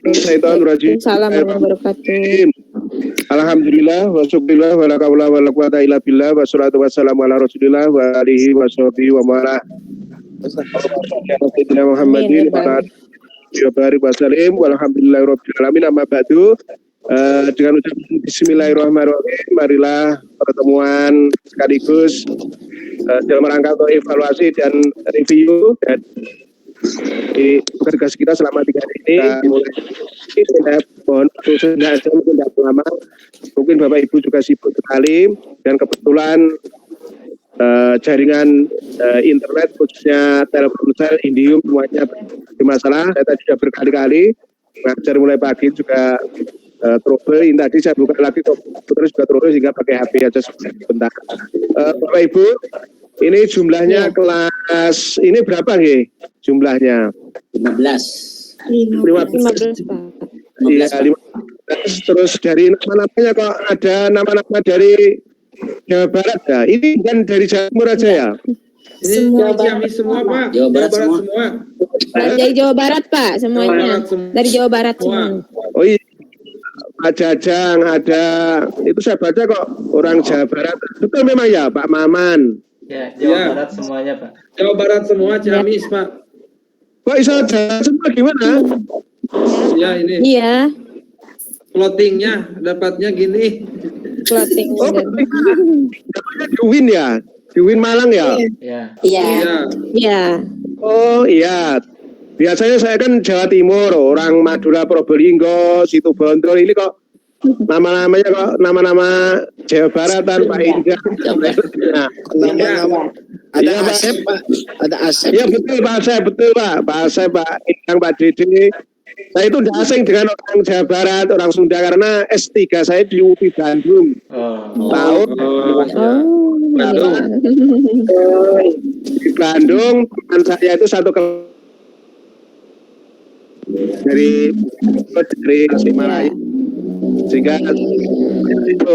Assalamualaikum warahmatullahi wabarakatuh. Alhamdulillah wa syukurillah wa la haula wa la quwata illa billah wa salatu wassalamu ala Rasulillah wa alihi wa sahbihi wa man Muhammadin wa barik wa salim walhamdulillahirabbil alamin amma ba'du. Dengan ucapan bismillahirrahmanirrahim, marilah pertemuan sekaligus dalam rangka untuk evaluasi dan review dan di tugas kita selama 3 hari ini. Saya mohon tidak lama, mungkin Bapak Ibu juga sibuk sekali dan kebetulan jaringan internet khususnya Telkomsel, Indium semuanya bermasalah. Saya tadi sudah berkali-kali mengajar mulai pagi juga trouble. Ini tadi saya buka lagi komputer juga trouble sehingga pakai HP aja sebentar. Bapak Ibu, ini jumlahnya kelas ini berapa nggih? Jumlahnya 15 Pak. Iya, 15. Terus dari nama-namanya kok ada nama-nama dari Jawa Barat ya? Ini kan dari Jawa Timur aja ya? Ini semua Pak. Jawa Barat semua. Dari Jawa Barat Pak semuanya. Dari Jawa Barat semua. Oh iya. Pak Jajang ada, itu saya baca kok orang Jawa Barat. Betul memang ya Pak Maman? Ya, Jawa Barat semuanya Pak. Jawa Barat semua, Ciamis Pak. Kok bisa Jawa semua gimana? Ya ini. Iya. Plottingnya dapatnya gini. Clothing. Oh, namanya di UIN ya? Di UIN Malang ya? Ya. Iya. Ya. Iya. Oh iya. Biasanya saya kan Jawa Timur, orang Madura, Probolinggo, Situbondo, ini kok nama-namanya kok nama-nama Jawa Baratan, Pak Indra. Nah, Ada Asep Pak. Ada Asep. ya betul Pak Asep, betul Pak. Pak Asep, Pak Indang, Pak Dede. Saya itu tidak asing dengan orang Jawa Barat, orang Sunda karena S3 saya di UPI Bandung. Tahun di Bandung, teman saya itu satu dari Tasikmalaya, sehingga itu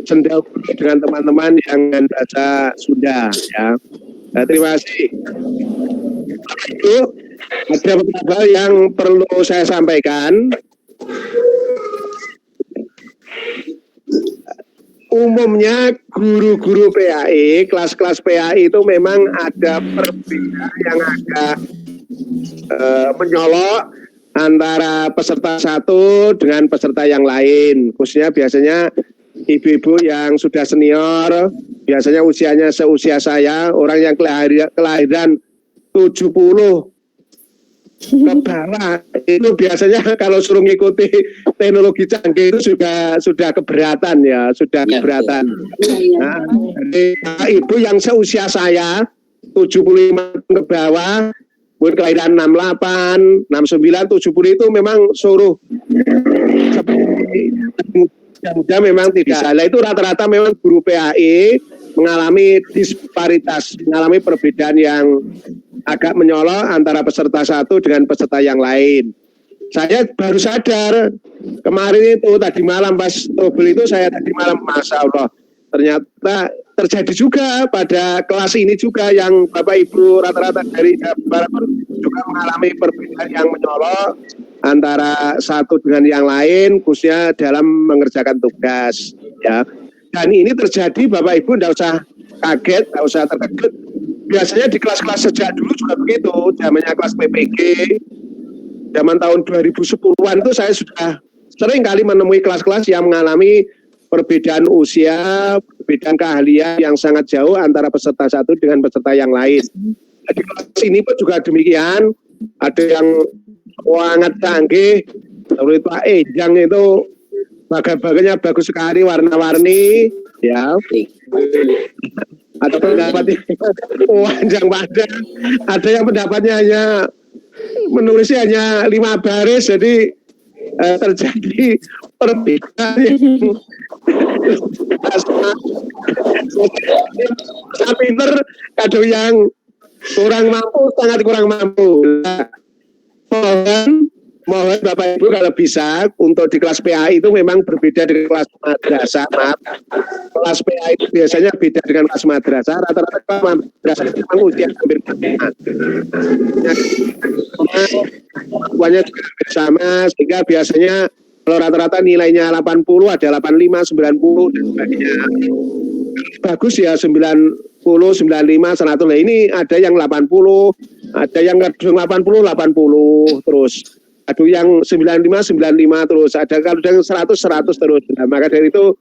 sendal dengan teman-teman yang bahasa Sunda ya. Nah, terima kasih. Itu ada beberapa hal yang perlu saya sampaikan. Umumnya guru-guru PAI, kelas-kelas PAI itu memang ada perbedaan yang agak menyolok antara peserta satu dengan peserta yang lain. Khususnya biasanya ibu-ibu yang sudah senior, biasanya usianya seusia saya, orang yang kelahiran 70 ke bawah itu biasanya kalau suruh ngikuti teknologi canggih itu sudah keberatan ya, sudah keberatan. Nah, ibu yang seusia saya 75 ke bawah, mungkin kelahiran 68, 69, 70 itu memang suruh muda memang tidak. Nah, itu rata-rata memang guru PAI mengalami disparitas, mengalami perbedaan yang agak menyolok antara peserta satu dengan peserta yang lain. Saya baru sadar kemarin itu tadi malam pas trouble itu saya tadi malam, Masya Allah, ternyata terjadi juga pada kelas ini juga yang Bapak Ibu rata-rata dari Jawa Barat juga mengalami perbedaan yang menyolok antara satu dengan yang lain, khususnya dalam mengerjakan tugas ya. Dan ini terjadi Bapak Ibu tidak usah kaget, tidak usah terkejut. Biasanya di kelas-kelas sejak dulu juga begitu, zamannya kelas PPG, zaman tahun 2010-an itu saya sudah sering kali menemui kelas-kelas yang mengalami perbedaan usia, perbedaan keahlian yang sangat jauh antara peserta satu dengan peserta yang lain. Di kelas ini pun juga demikian, ada yang sangat canggih, seperti Pak Ejang itu bagan-bagannya bagus sekali, warna-warni, ya. Ada pendapat panjang-panjang, ada yang pendapatnya hanya menulisnya hanya 5 baris, jadi terjadi perbedaan yang sangat pinter, kadang yang kurang mampu, sangat kurang mampu. Mohon mohon Bapak Ibu kalau bisa untuk di kelas PAI itu memang berbeda dengan kelas madrasah. Maaf. Kelas PAI itu biasanya beda dengan kelas madrasah. Rata-rata kelas madrasah itu memang ujian hampir sama. Kemampuannya juga hampir sama, sehingga biasanya kalau rata-rata nilainya 80, ada 85, 90 dan sebagainya. Bagus ya 90, 95, 100. Nah, ini ada yang 80, ada yang kadang 80, 80 terus. Ada yang 95, 95 terus. Ada kalau yang 100, 100 terus. Nah, maka dari itu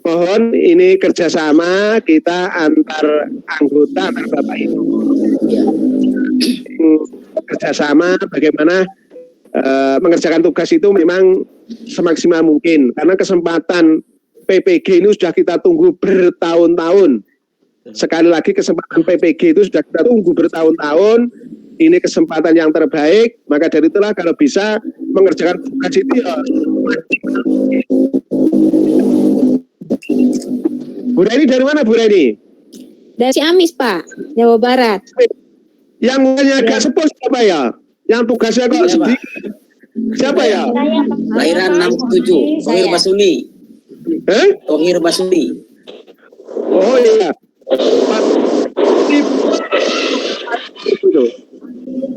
mohon ini kerjasama kita antar anggota, antar Bapak Ibu. Kerjasama bagaimana mengerjakan tugas itu memang semaksimal mungkin. Karena kesempatan PPG ini sudah kita tunggu bertahun-tahun. Sekali lagi kesempatan PPG itu sudah kita tunggu bertahun-tahun. Ini kesempatan yang terbaik. Maka dari itulah kalau bisa mengerjakan tugas itu ya. Bu Reni dari mana Bu Reni? Dari Ciamis, Pak, Jawa Barat. Yang hanya agak sepuh siapa ya? Yang tugasnya kok sedikit. Siapa ya? Lahiran 67, Tohir Basuni. Tohir Basuni. Oh iya.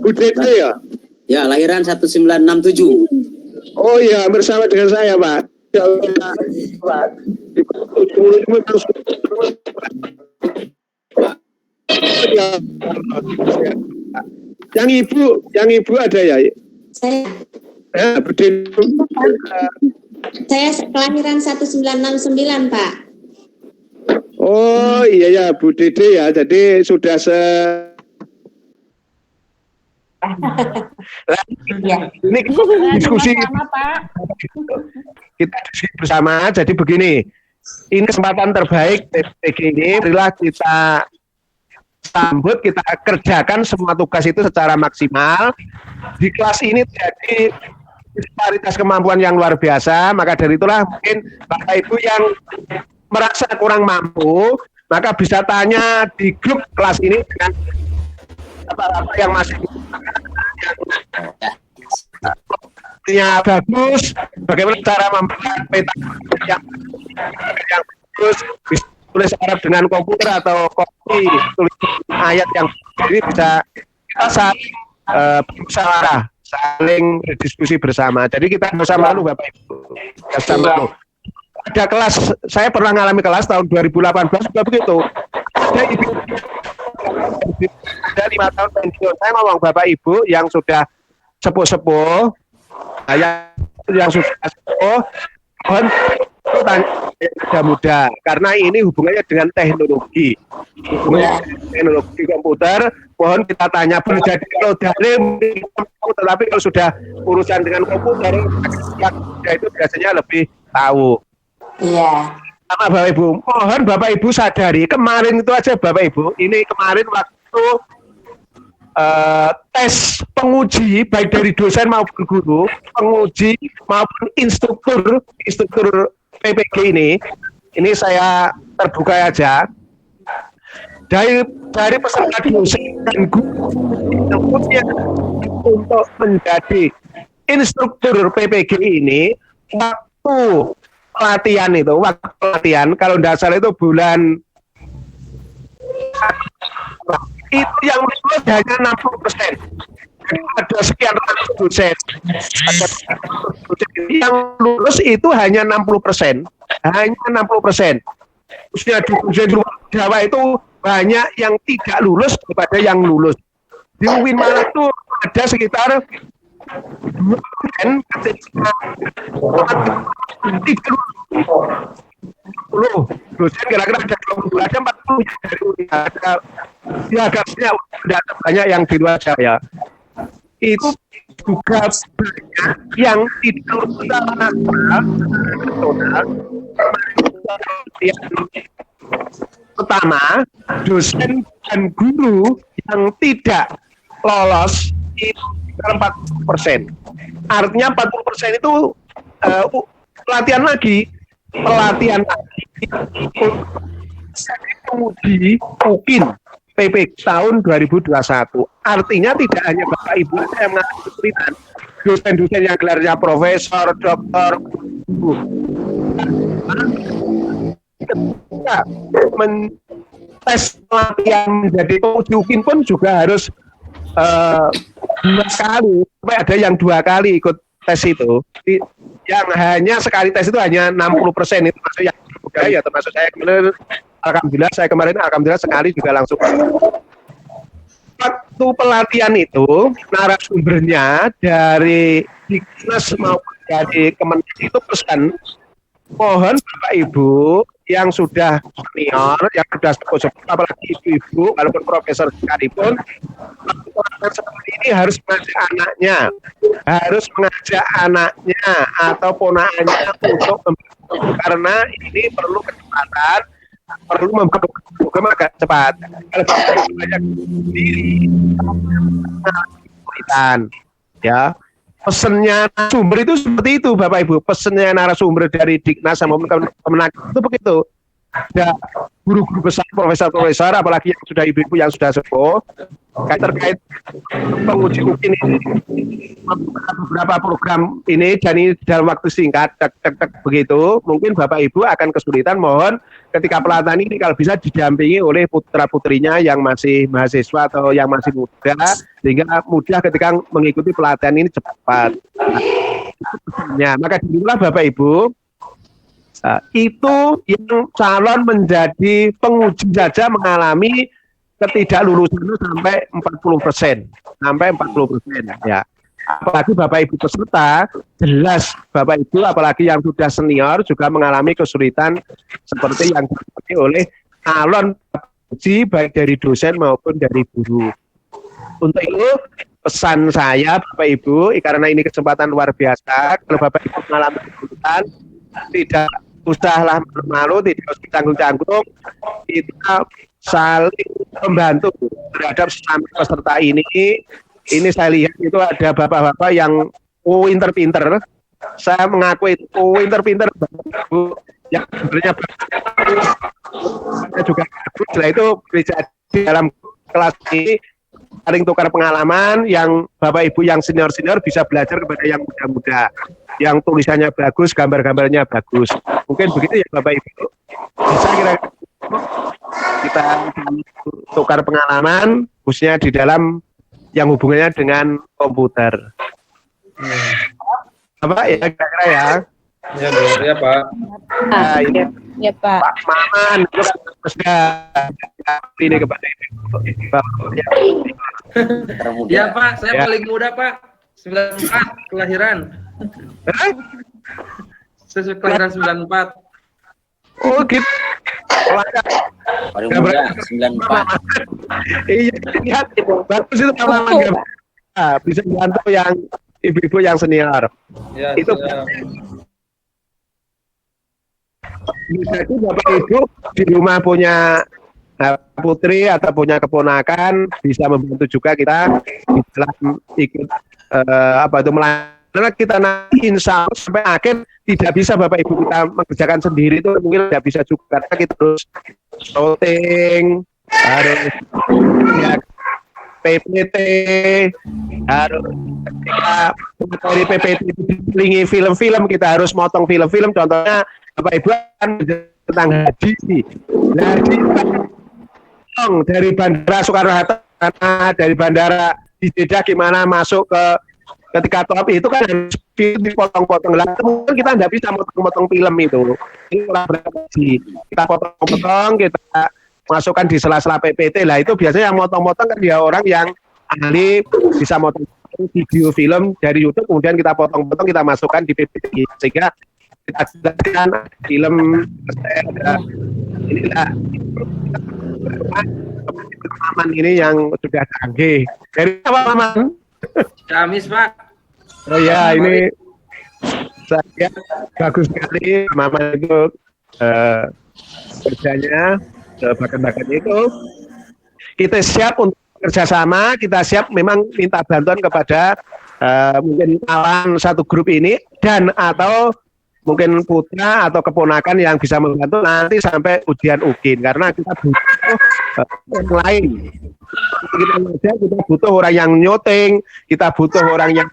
Bu Dede ya? Ya, lahiran 1967. Oh iya, bersama dengan saya, Pak. Yang ibu ada ya? Saya, Bu Dede. saya kelahiran 1969, Pak. Oh iya ya, Bu Dede ya. Jadi sudah Ya. ini diskusi kita diskusi bersama. Jadi begini, ini kesempatan terbaik PPG ini. Marilah kita sambut, kita kerjakan semua tugas itu secara maksimal. Di kelas ini jadi disparitas kemampuan yang luar biasa. Maka dari itulah mungkin Bapak Ibu yang merasa kurang mampu, maka bisa tanya di grup kelas ini dengan apa yang masih yang bagus, bagaimana cara membuat peta yang bagus, bisa tulis Arab dengan komputer atau kopi, tulis ayat yang jadi bisa kita saling bermusyawarah, saling berdiskusi bersama. Jadi kita bersama malu Bapak Ibu, bersama malu. Ada kelas, saya pernah mengalami kelas tahun 2018 juga begitu. Ada 5 tahun pensiun. Saya ngomong Bapak Ibu yang sudah sepuh-sepuh, yang sudah sepuh, mohon muda-muda, karena ini hubungannya dengan teknologi, teknologi komputer. Mohon kita tanya, boleh jadi kalau daring, tetapi kalau sudah urusan dengan komputer, yang itu biasanya lebih tahu. Iya. Sama Bapak Ibu, mohon Bapak Ibu sadari, kemarin itu aja Bapak Ibu, ini kemarin waktu tes penguji, baik dari dosen maupun guru, penguji maupun instruktur PPG ini saya terbuka aja, dari peserta dosen dan guru yang punya untuk menjadi instruktur PPG ini, waktu pelatihan kalau tidak salah itu bulan itu yang lulus hanya 60%. Ada sekian ratus dosen. Yang lulus itu hanya 60%. Hanya 60%. Khususnya di dosen Jawa itu banyak yang tidak lulus daripada yang lulus. Di UIN Malang itu ada sekitar 2% dosen kira-kira ada 20, ada 40 dari UIN, ada ya agaknya tidak banyak yang di luar Jawa. Itu juga banyak yang tidak lulus yang pertama, dosen dan guru yang tidak lolos itu 40%. Artinya 40% itu pelatihan lagi penguji UIN PP tahun 2021. Artinya tidak hanya Bapak Ibu yang mengalami kesulitan, dosen-dosen yang gelarnya profesor, doktor, tes pelatihan menjadi penguji UKIN pun juga harus 2 kali, sampai ada yang 2 kali ikut tes itu. Yang hanya sekali tes itu hanya 60%, itu masuk yang budaya, termasuk saya kemarin. Alhamdulillah sekali juga langsung. Waktu pelatihan itu narasumbernya dari Diknas maupun dari Kementerian itu pesan, mohon Bapak Ibu yang sudah senior, yang sudah sepuh-sepuh, apalagi ibu-ibu, walaupun profesor sekalipun, seperti ini harus mengajak anaknya atau ponakannya untuk karena ini perlu kecepatan, perlu membangun program agak cepat. Kalau banyak sendiri, ya. Pesennya narasumber itu seperti itu, Bapak Ibu. Pesennya narasumber dari Diknas sama Kemenak itu begitu. Ada guru-guru besar, profesor-profesor, apalagi yang sudah ibu-ibu yang sudah sepuh, terkait penguji UKIN ini, beberapa program ini, dan ini dalam waktu singkat, begitu, mungkin Bapak Ibu akan kesulitan. Mohon ketika pelatihan ini kalau bisa didampingi oleh putra-putrinya yang masih mahasiswa atau yang masih muda, sehingga mudah ketika mengikuti pelatihan ini cepat. Ya, maka dirilah Bapak Ibu, itu yang calon menjadi penguji saja mengalami ketidaklulusan sampai 40%, ya. Apalagi Bapak Ibu peserta, jelas Bapak Ibu apalagi yang sudah senior juga mengalami kesulitan seperti yang dialami oleh calon penguji baik dari dosen maupun dari guru. Untuk itu pesan saya Bapak Ibu, karena ini kesempatan luar biasa, kalau Bapak Ibu mengalami kesulitan, tidak usahlah malu, tidak usah canggung-canggung, kita saling membantu terhadap sesama peserta ini. Ini saya lihat itu ada bapak-bapak yang pinter-pinter. Saya mengakui itu pinter-pinter, yang sebenarnya juga bagus. Setelah itu bisa di dalam kelas ini saling tukar pengalaman, yang Bapak Ibu yang senior-senior bisa belajar kepada yang muda-muda, yang tulisannya bagus, gambar-gambarnya bagus. Mungkin begitu ya Bapak Ibu. Bisa kira-kira kita tukar pengalaman, khususnya di dalam yang hubungannya dengan komputer. Apa ya kira-kira ya? Ya Pak. Nah, ini Ya Pak. Pak Maman sudah ini kepada Ya Pak, saya paling muda Pak. 94 kelahiran. Saya kelahiran 94. Oh gitu. Paling muda 94. Iya, lihat itu bagus itu pengalaman. Bisa bantu yang ibu-ibu yang senior. Ya, itu jadi Bapak Ibu di rumah punya putri atau punya keponakan, bisa membantu juga kita di dalam ikut melayani kita nanti insya Allah sampai akhir. Tidak bisa Bapak Ibu kita mengerjakan sendiri, itu mungkin tidak bisa juga, karena kita harus shooting, harus ya, PPT, harus dari PPT diselingi film-film, kita harus motong film-film. Contohnya Bapak Ibu kan tentang haji sih. Haji dari Bandara Soekarno-Hatta, dari Bandara di Jeddah gimana masuk ke ketika top itu kan harus dipotong-potong. Lah mungkin kita tidak bisa motong-potong film itu. Ini kolaborasi. Kita potong-potong, kita masukkan di sela-sela PPT. Lah itu biasanya yang motong-potong kan dia orang yang ahli bisa motong video film dari YouTube, kemudian kita potong-potong, kita masukkan di PPT sehingga kita jelaskan film inilah pengalaman ini yang sudah canggih. Dari apa Maman? Kamis Pak. Oh ya, ini saya bagus sekali Mama itu kerjanya, bakat-bakatnya itu. Kita siap untuk kerjasama, kita siap memang minta bantuan kepada mungkin kawan satu grup ini dan atau mungkin putra atau keponakan yang bisa membantu nanti sampai ujian UKIN, karena kita butuh yang lain. Kita butuh orang yang nyuting, kita butuh orang yang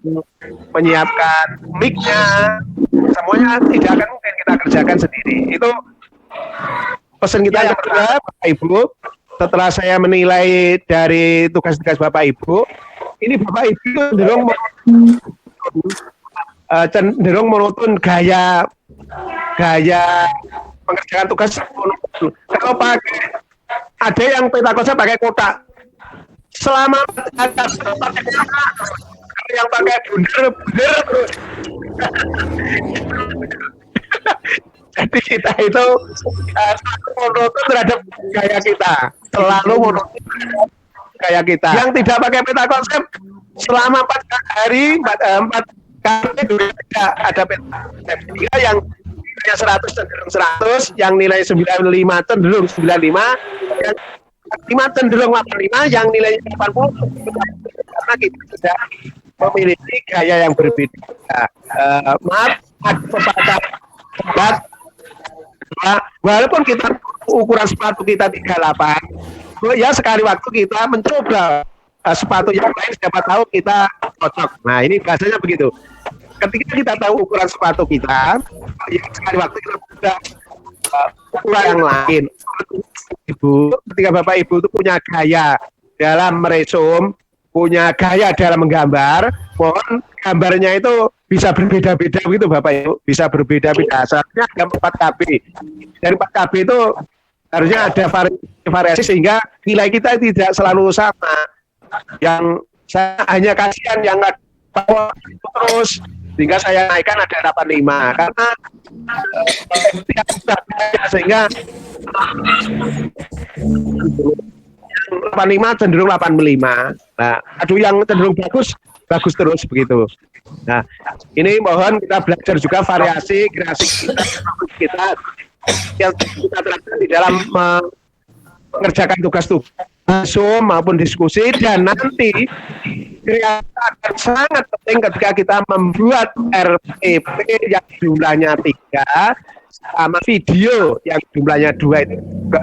menyiapkan mic-nya, semuanya tidak akan mungkin kita kerjakan sendiri. Itu pesan kita yang kedua, Bapak Ibu. Setelah saya menilai dari tugas-tugas Bapak Ibu, ini Bapak Ibu cenderung menonton gaya mengerjakan tugas. Kalau pakai, ada yang petakonsep pakai kotak. Selama ada pakai kotak, yang pakai bundar terus. Jadi kita itu monoton terhadap gaya kita, selalu monoton terhadap gaya kita. Yang tidak pakai peta konsep selama 4 hari, 4 kali tidak ada peta konsep. Yang nilai 100 cenderung 100, yang nilai 95 cenderung 95, yang 5 cenderung 85, yang nilainya 80. Karena kita sudah memiliki gaya yang berbeda. Maaf, ada walaupun kita ukuran sepatu kita 38, ya sekali waktu kita mencoba sepatu yang lain, siapa tahu kita cocok. Nah ini biasanya begitu. Ketika kita tahu ukuran sepatu kita, ya sekali waktu kita sudah ukuran yang lain. Ibu, ketika Bapak Ibu itu punya gaya dalam meresum, punya gaya dalam menggambar, mohon gambarnya itu bisa berbeda-beda begitu Bapak Ibu, bisa berbeda-beda. Soalnya ada 4 KB. Dari 4 KB itu harusnya ada variasi sehingga nilai kita tidak selalu sama. Yang saya hanya kasihan yang bawah terus, sehingga saya naikkan ada 85 karena tidak bisa sehingga 85 cenderung 85. Nah, aduh yang cenderung bagus terus begitu. Nah, ini mohon kita belajar juga variasi kreasi kita yang kita terapkan di dalam mengerjakan tugas-tugas maupun diskusi, dan nanti kreasi akan sangat penting ketika kita membuat RPP yang jumlahnya 3 sama video yang jumlahnya 2 itu juga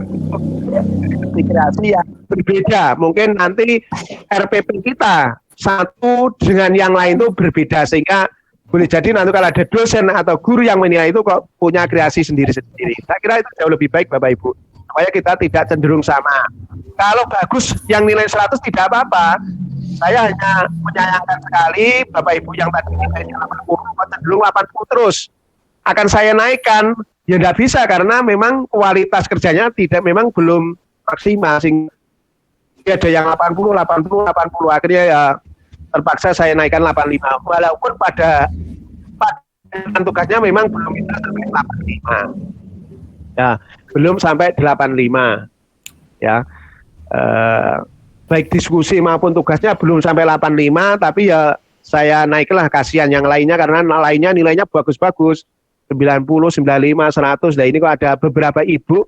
kreasi yang berbeda. Mungkin nanti RPP kita satu dengan yang lain itu berbeda, sehingga boleh jadi nanti kalau ada dosen atau guru yang menilai itu kok punya kreasi sendiri-sendiri. Saya kira itu jauh lebih baik Bapak Ibu, supaya kita tidak cenderung sama. Kalau bagus yang nilai 100 tidak apa-apa. Saya hanya menyayangkan sekali Bapak Ibu yang tadi nilainya 80 cenderung 80 terus. Akan saya naikkan, ya tidak bisa karena memang kualitas kerjanya memang belum maksimal. Sehingga ada yang 80, akhirnya ya terpaksa saya naikkan 85. Walaupun pada tugasnya memang belum bisa sampai 85. Ya, belum sampai 85. Ya. Baik diskusi maupun tugasnya belum sampai 85, tapi ya saya naiklah, kasihan yang lainnya karena lainnya nilainya bagus-bagus. 90, 95, 100. Nah ini kok ada beberapa ibu,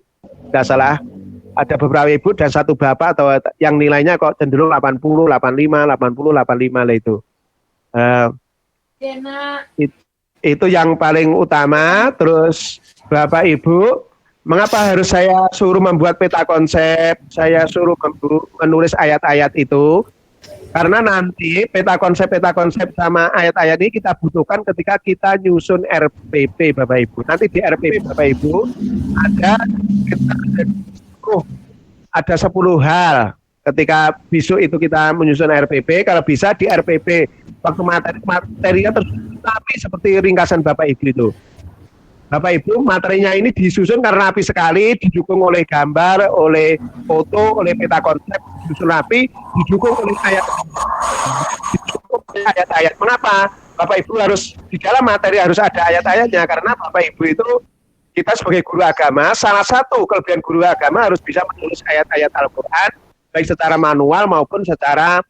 tidak salah, ada beberapa ibu dan 1 bapak atau yang nilainya kok cenderung 80, 85, 80, 85 lah itu. Itu yang paling utama. Terus Bapak Ibu, mengapa harus saya suruh membuat peta konsep, saya suruh menulis ayat-ayat itu? Karena nanti peta konsep sama ayat-ayat ini kita butuhkan ketika kita nyusun RPP Bapak Ibu. Nanti di RPP Bapak Ibu ada 10 hal ketika besok itu kita menyusun RPP. Kalau bisa di RPP waktu materinya terus tapi seperti ringkasan Bapak Ibu itu. Bapak Ibu, materinya ini disusun karena rapi sekali, didukung oleh gambar, oleh foto, oleh peta konsep, disusun rapi, didukung oleh ayat-ayat. Mengapa? Bapak Ibu harus, di dalam materi harus ada ayat-ayatnya, karena Bapak Ibu itu, kita sebagai guru agama, salah satu kelebihan guru agama harus bisa menulis ayat-ayat Al-Quran, baik secara manual maupun secara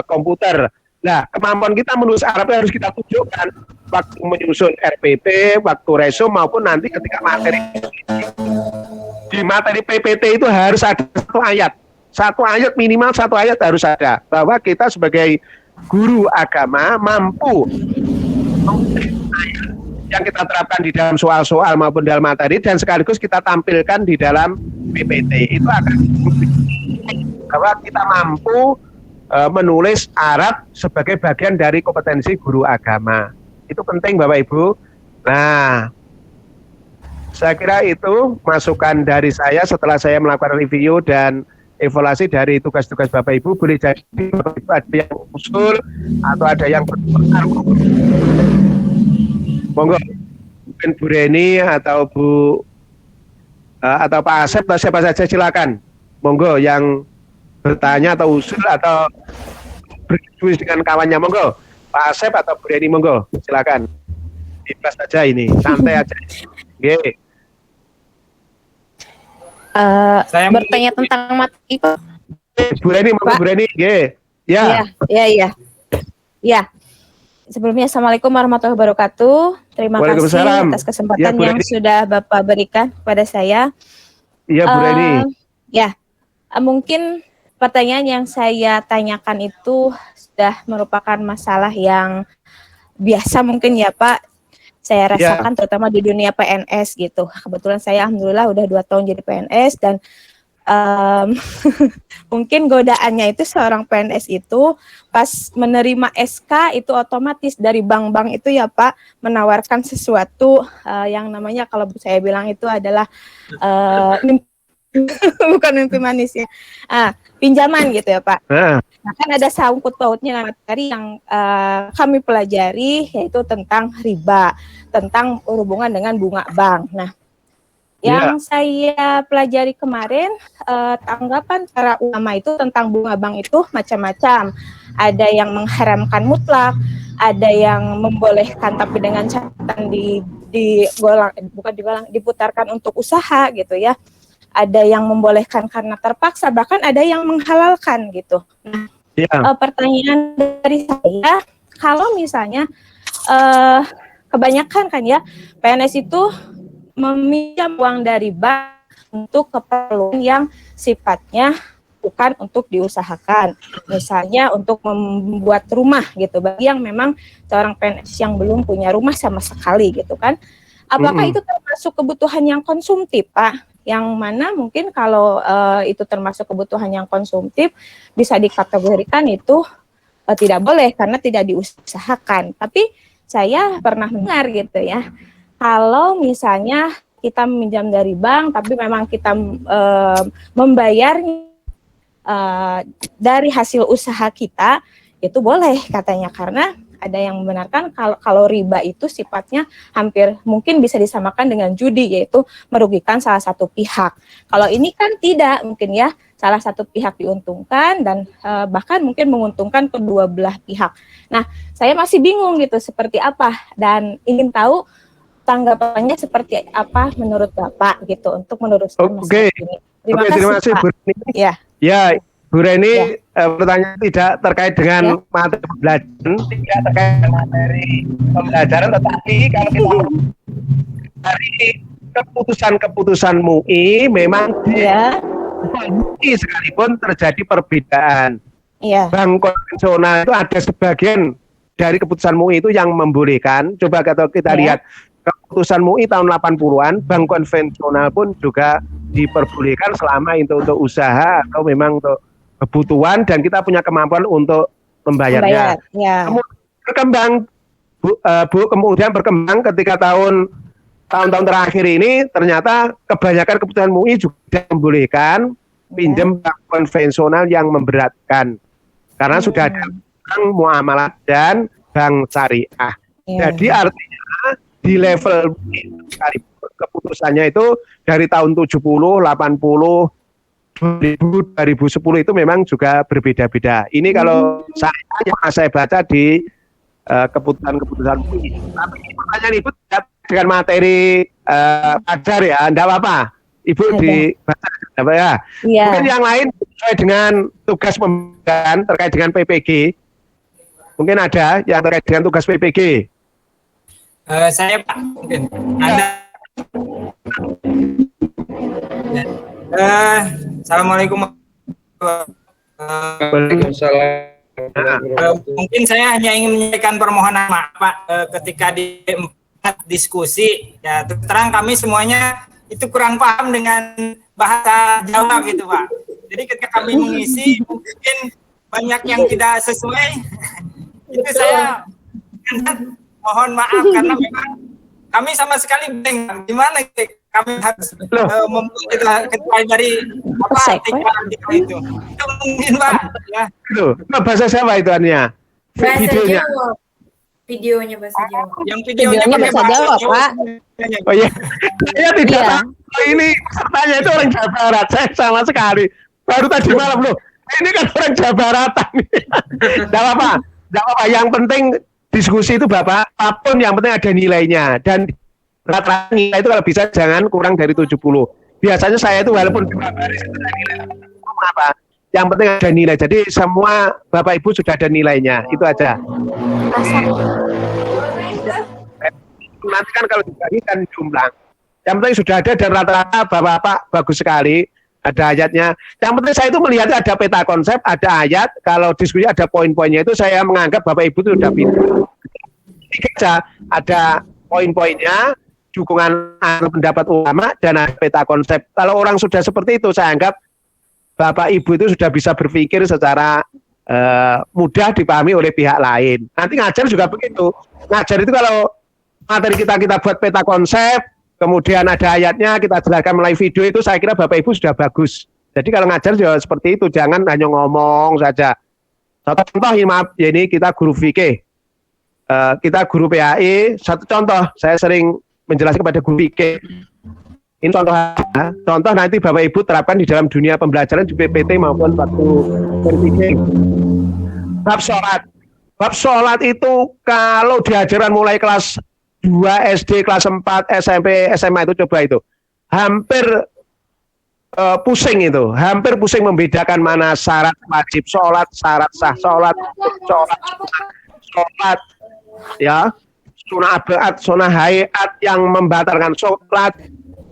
komputer. Nah, kemampuan kita menulis Arab harus kita tunjukkan waktu menyusun RPP, waktu resum maupun nanti ketika materi. Di materi PPT itu harus ada 1 ayat. 1 ayat, minimal 1 ayat harus ada. Bahwa kita sebagai guru agama mampu yang kita terapkan di dalam soal-soal maupun dalam materi dan sekaligus kita tampilkan di dalam PPT. Itu akan bahwa kita mampu menulis Arab sebagai bagian dari kompetensi guru agama. Itu penting Bapak Ibu. Nah, saya kira itu masukan dari saya setelah saya melakukan review dan evaluasi dari tugas-tugas Bapak Ibu. Boleh jadi Bapak Ibu ada yang usul atau ada yang berkomentar. Monggo, mungkin Bu Reni atau atau Pak Asep atau siapa saja silakan. Monggo yang bertanya atau usul atau berdiskusi dengan kawannya, monggo. Pak Asep atau Bu Reni, monggo, silakan. Bebas aja ini, santai aja. Oke. Saya bertanya tentang materi. Bu Reni, monggo Bu Reni. Ya. Ya. Sebelumnya Assalamualaikum warahmatullahi wabarakatuh. Terima kasih atas kesempatan yang sudah Bapak berikan kepada saya. Iya Bu Reni. Mungkin pertanyaan yang saya tanyakan itu sudah merupakan masalah yang biasa mungkin ya Pak. Saya rasakan terutama di dunia PNS gitu. Kebetulan saya alhamdulillah udah 2 tahun jadi PNS dan mungkin godaannya itu seorang PNS itu pas menerima SK itu otomatis dari bank-bank itu ya Pak menawarkan sesuatu yang namanya kalau saya bilang itu adalah bukan mimpi manis ya, pinjaman gitu ya Pak. Nah kan ada sangkut pautnya materi yang kami pelajari yaitu tentang riba, tentang hubungan dengan bunga bank. Nah yang saya pelajari kemarin tanggapan para ulama itu tentang bunga bank itu macam-macam. Ada yang mengharamkan mutlak, ada yang membolehkan tapi dengan catatan diputarkan untuk usaha gitu ya. Ada yang membolehkan karena terpaksa, bahkan ada yang menghalalkan gitu. Nah, pertanyaan dari saya, kalau misalnya kebanyakan kan ya PNS itu meminjam uang dari bank untuk keperluan yang sifatnya bukan untuk diusahakan, misalnya untuk membuat rumah gitu bagi yang memang seorang PNS yang belum punya rumah sama sekali gitu kan. Apakah itu termasuk kebutuhan yang konsumtif Pak? Yang mana mungkin kalau itu termasuk kebutuhan yang konsumtif bisa dikategorikan itu tidak boleh karena tidak diusahakan. Tapi saya pernah dengar gitu ya, kalau misalnya kita meminjam dari bank tapi memang kita membayarnya dari hasil usaha kita, itu boleh katanya karena ada yang membenarkan kalau riba itu sifatnya hampir mungkin bisa disamakan dengan judi, yaitu merugikan salah satu pihak. Kalau ini kan tidak, mungkin ya salah satu pihak diuntungkan dan bahkan mungkin menguntungkan kedua belah pihak. Nah, saya masih bingung gitu seperti apa dan ingin tahu tanggapannya seperti apa menurut Bapak gitu untuk meneruskan masalah ini. Terima kasih Bu Reni. Ya, Bu Reni, pertanyaan tidak terkait dengan materi pembelajaran, tidak terkait dengan materi pembelajaran, tetapi kalau kita dari keputusan-keputusan MUI memang MUI sekalipun terjadi perbedaan. Bank konvensional itu ada sebagian dari keputusan MUI itu yang membolehkan. Coba kalau kita lihat keputusan MUI tahun 80-an, bank konvensional pun juga diperbolehkan selama itu untuk usaha atau memang untuk kebutuhan dan kita punya kemampuan untuk membayarnya. Kemudian berkembang, kemudian berkembang ketika tahun-tahun terakhir ini ternyata kebanyakan keputusan MUI juga membolehkan pinjam bank konvensional yang memberatkan karena sudah ada bank muamalah dan bank syariah. Jadi artinya di level keputusannya itu dari tahun 70, 80, 2010 itu memang juga berbeda-beda. Ini kalau saya baca di keputusan-keputusan MUI. Tapi pertanyaan Ibu dengan materi ajar ya, enggak apa-apa. Ibu dibaca apa ya? Mungkin yang lain sesuai dengan tugas pembelajaran terkait dengan PPG. Mungkin ada yang terkait dengan tugas PPG. Saya Pak, mungkin ada. Assalamualaikum. Waalaikumsalam. Mungkin saya hanya ingin menyampaikan permohonan maaf Pak ketika di diskusi. Ya, terus terang kami semuanya itu kurang paham dengan bahasa Jawa gitu, Pak. Jadi ketika kami mengisi mungkin banyak yang tidak sesuai. Itu saya mohon maaf karena memang kami sama sekali bingung gimana kami harus membuat kecuali dari apa artikel itu. Itu mungkin, Pak. Ya. Itu bahasa Jawa itu Ania. Videonya. Videonya bahasa Jawa. Yang videonya bahasa Jawa, Pak. Oh iya. Saya tidak tahu ini pesertanya itu orang Jawa Barat. Saya sama sekali. Baru tadi malam loh. Ini kan orang Jawa Baratan. Tidak apa-apa. Yang penting diskusi itu Bapak, apapun yang penting ada nilainya. Dan rata-rata nilai itu kalau bisa jangan kurang dari 70. Biasanya saya itu walaupun dua baris itu ada nilai. Apa? Yang penting ada nilai. Jadi semua Bapak Ibu sudah ada nilainya. Itu aja. Nanti kan kalau dibagikan jumlah. Yang penting sudah ada dan rata-rata Bapak bagus sekali. Ada ayatnya. Yang penting saya itu melihat ada peta konsep, ada ayat. Kalau diskusi ada poin-poinnya itu saya menganggap Bapak Ibu itu sudah pintar. Ada poin-poinnya, dukungan pendapat ulama dan ada peta konsep. Kalau orang sudah seperti itu, saya anggap Bapak Ibu itu sudah bisa berpikir secara mudah dipahami oleh pihak lain. Nanti ngajar juga begitu. Ngajar itu kalau materi kita buat peta konsep, kemudian ada ayatnya, kita jelaskan melalui video itu, saya kira Bapak Ibu sudah bagus. Jadi kalau ngajar juga seperti itu, jangan hanya ngomong saja. Contoh ini kita guru fikih, kita guru PAI. Satu contoh, saya sering menjelaskan kepada guru fikih. Ini contoh nanti Bapak Ibu terapkan di dalam dunia pembelajaran di PPT maupun waktu berfikih. Bab sholat. Bab sholat itu kalau diajaran mulai kelas 2 SD, kelas 4, SMP, SMA itu coba itu. Hampir pusing itu. Hampir pusing membedakan mana syarat wajib sholat, syarat sah sholat, sholat, ya, sunah abaat, sunah hayat yang membatalkan sholat,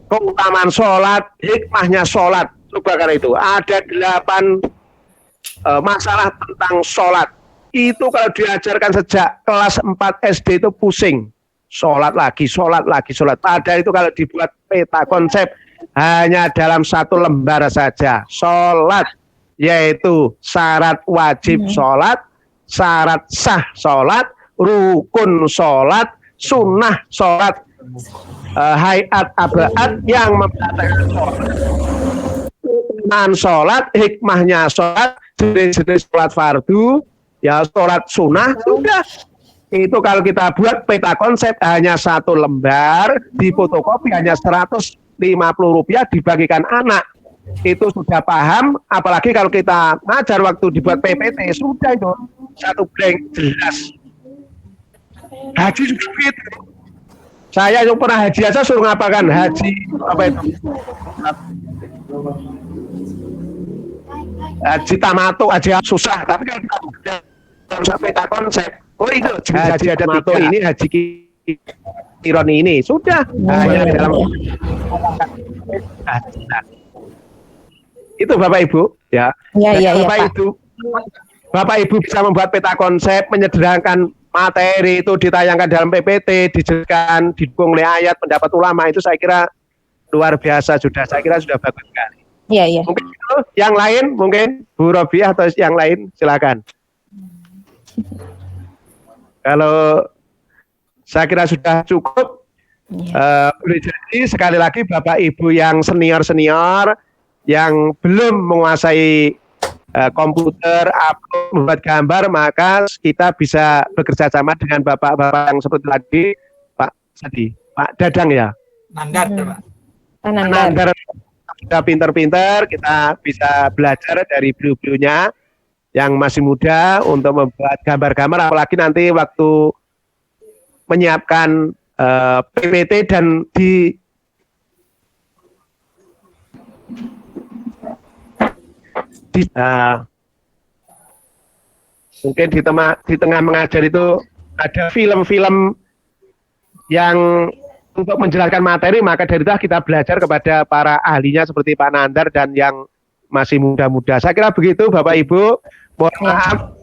keutamaan sholat, hikmahnya sholat. Coba kan itu. Ada 8 masalah tentang sholat. Itu kalau diajarkan sejak kelas 4 SD itu pusing. Sholat lagi. Padahal itu kalau dibuat peta konsep hanya dalam 1 lembar saja. Sholat, yaitu syarat wajib sholat, syarat sah sholat, rukun sholat, sunnah sholat, hayat abaat yang membatalkan sholat, hikmahnya sholat, jenis-jenis sholat fardu, ya sholat sunnah, sudah. Itu kalau kita buat peta konsep hanya 1 lembar, difotokopi hanya Rp150 dibagikan anak. Itu sudah paham, apalagi kalau kita ngajar waktu dibuat PPT, sudah itu 1 blank jelas. Haji juga gitu. Saya yang pernah haji aja suruh ngapakan haji apa itu? Haji tamato, haji susah, tapi kalau kita harus peta konsep. Oh itu haji ada tato ini, haji kiron ini sudah hanya dalam itu Bapak Ibu ya. Bapak Ibu bisa membuat peta konsep, menyederhanakan materi itu ditayangkan dalam PPT, dijelaskan, didukung oleh ayat, pendapat ulama, itu saya kira luar biasa sudah. Saya kira sudah bagus sekali. Iya. Mungkin itu, yang lain mungkin Bu Robiah atau yang lain silakan. Kalau saya kira sudah cukup, boleh jadi sekali lagi Bapak Ibu yang senior-senior yang belum menguasai komputer, membuat gambar, maka kita bisa bekerja sama dengan Bapak-Bapak yang seperti tadi, Pak Dadang ya? Nandar, Pak. Nandar sudah pinter-pinter, kita bisa belajar dari beliau-beliaunya yang masih muda untuk membuat gambar-gambar, apalagi nanti waktu menyiapkan PPT dan mungkin di tengah mengajar itu ada film-film yang untuk menjelaskan materi, maka dari itu kita belajar kepada para ahlinya seperti Pak Nandar dan yang masih muda-muda. Saya kira begitu Bapak Ibu. Mohon maaf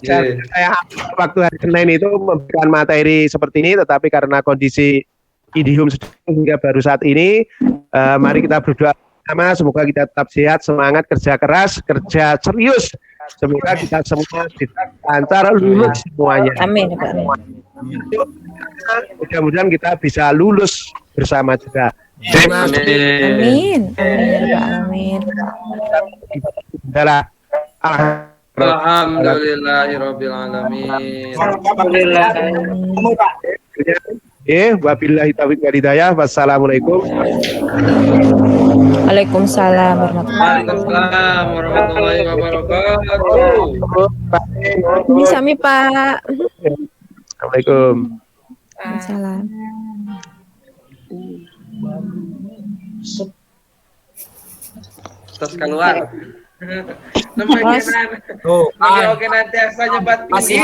Saya waktu hari Senin itu memberikan materi seperti ini, tetapi karena kondisi Indihome hingga baru saat ini, mari kita berdoa bersama, semoga kita tetap sehat, semangat, kerja keras, kerja serius. Semoga kita semua bisa lancar lulus semuanya. Amin. Mudah-mudahan kita bisa lulus bersama juga. Amin. Amin. Adalah Alhamdulillahirabbil alamin. Wabillahi taufiq wal hidayah. Wassalamualaikum. Waalaikumsalam warahmatullahi Waalaikumsalam warahmatullahi wabarakatuh. wabarakatuh. Sami Pak. Assalamualaikum. Salam. Terus keluar. Namanya Tuh, oke nanti asanya batin. masih